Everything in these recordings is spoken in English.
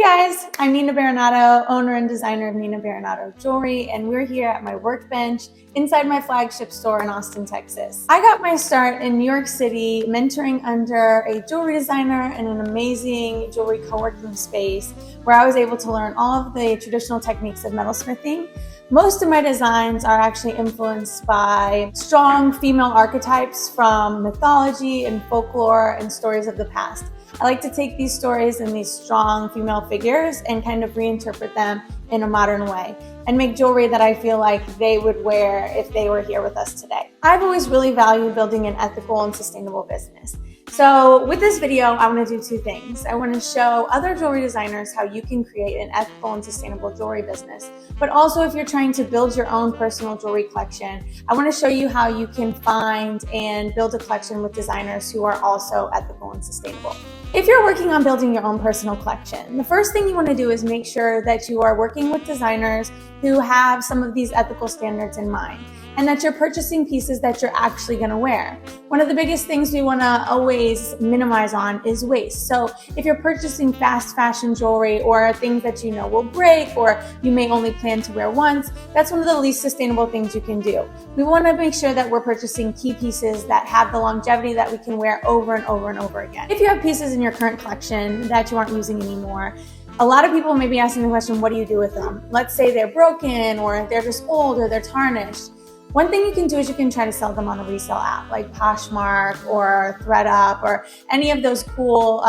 Hey guys, I'm Nina Berenato, owner and designer of Nina Berenato Jewelry, and we're here at my workbench inside my flagship store in Austin, Texas. I got my start in New York City mentoring under a jewelry designer in an amazing jewelry co-working space where I was able to learn all of the traditional techniques of metalsmithing. Most of my designs are actually influenced by strong female archetypes from mythology and folklore and stories of the past. I like to take these stories and these strong female figures and kind of reinterpret them in a modern way and make jewelry that I feel like they would wear if they were here with us today. I've always really valued building an ethical and sustainable business. So with this video, I want to do two things. I want to show other jewelry designers how you can create an ethical and sustainable jewelry business. But also if you're trying to build your own personal jewelry collection, I want to show you how you can find and build a collection with designers who are also ethical and sustainable. If you're working on building your own personal collection, the first thing you want to do is make sure that you are working with designers who have some of these ethical standards in mind, and that you're purchasing pieces that you're actually going to wear. One of the biggest things we want to always minimize on is waste. So if you're purchasing fast fashion jewelry or things that you know will break or you may only plan to wear once, that's one of the least sustainable things you can do. We want to make sure that we're purchasing key pieces that have the longevity that we can wear over and over and over again. If you have pieces in your current collection that you aren't using anymore, a lot of people may be asking the question, what do you do with them? Let's say they're broken or they're just old or they're tarnished. One thing you can do is you can try to sell them on a resale app like Poshmark or ThreadUp or any of those cool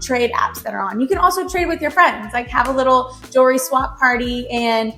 trade apps that are on. You can also trade with your friends, like have a little jewelry swap party and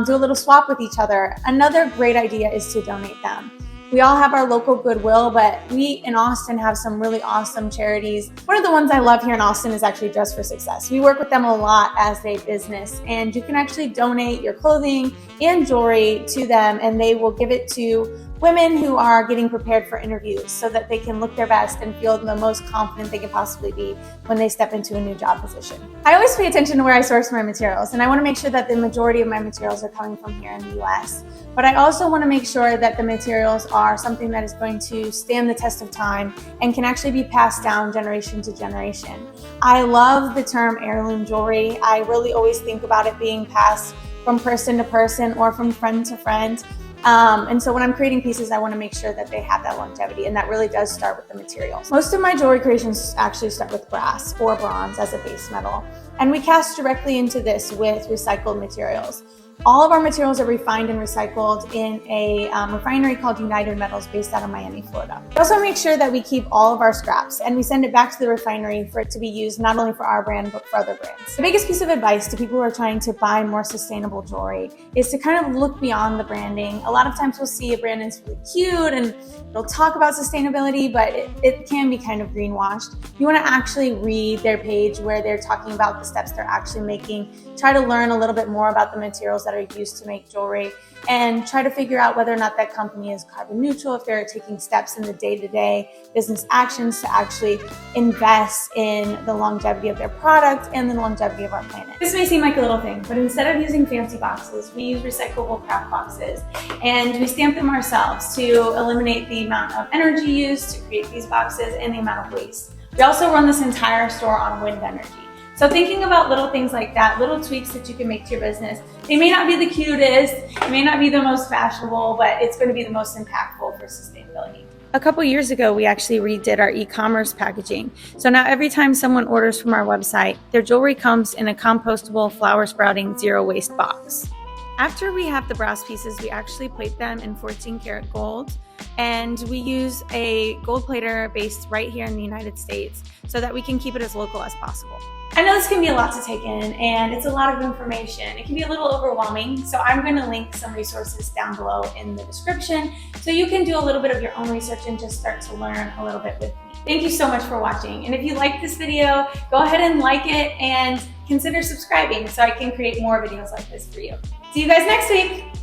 do a little swap with each other. Another great idea is to donate them. We all have our local Goodwill, but we in Austin have some really awesome charities. One of the ones I love here in Austin is actually Dress for Success. We work with them a lot as a business, and you can actually donate your clothing and jewelry to them, and they will give it to women who are getting prepared for interviews so that they can look their best and feel the most confident they can possibly be when they step into a new job position. I always pay attention to where I source my materials, and I want to make sure that the majority of my materials are coming from here in the US. But I also want to make sure that the materials are something that is going to stand the test of time and can actually be passed down generation to generation. I love the term heirloom jewelry. I really always think about it being passed from person to person or from friend to friend. And so when I'm creating pieces, I want to make sure that they have that longevity, and that really does start with the materials. Most of my jewelry creations actually start with brass or bronze as a base metal, and we cast directly into this with recycled materials. All of our materials are refined and recycled in a refinery called United Metals based out of Miami, Florida. We also make sure that we keep all of our scraps and we send it back to the refinery for it to be used not only for our brand, but for other brands. The biggest piece of advice to people who are trying to buy more sustainable jewelry is to kind of look beyond the branding. A lot of times we'll see a brand that's really cute and they'll talk about sustainability, but it can be kind of greenwashed. You want to actually read their page where they're talking about the steps they're actually making. Try to learn a little bit more about the materials that are used to make jewelry, and try to figure out whether or not that company is carbon neutral, if they're taking steps in the day-to-day business actions to actually invest in the longevity of their product and the longevity of our planet. This may seem like a little thing, but instead of using fancy boxes, we use recyclable craft boxes, and we stamp them ourselves to eliminate the amount of energy used to create these boxes and the amount of waste. We also run this entire store on wind energy. So thinking about little things like that, little tweaks that you can make to your business, they may not be the cutest, it may not be the most fashionable, but it's going to be the most impactful for sustainability. A couple years ago, we actually redid our e-commerce packaging. So now every time someone orders from our website, their jewelry comes in a compostable, flower sprouting, zero waste box. After we have the brass pieces, we actually plate them in 14 karat gold, and we use a gold plater based right here in the United States so that we can keep it as local as possible. I know this can be a lot to take in, and it's a lot of information. It can be a little overwhelming, so I'm going to link some resources down below in the description so you can do a little bit of your own research and just start to learn a little bit with me. Thank you so much for watching, and if you like this video, go ahead and like it and consider subscribing so I can create more videos like this for you. See you guys next week!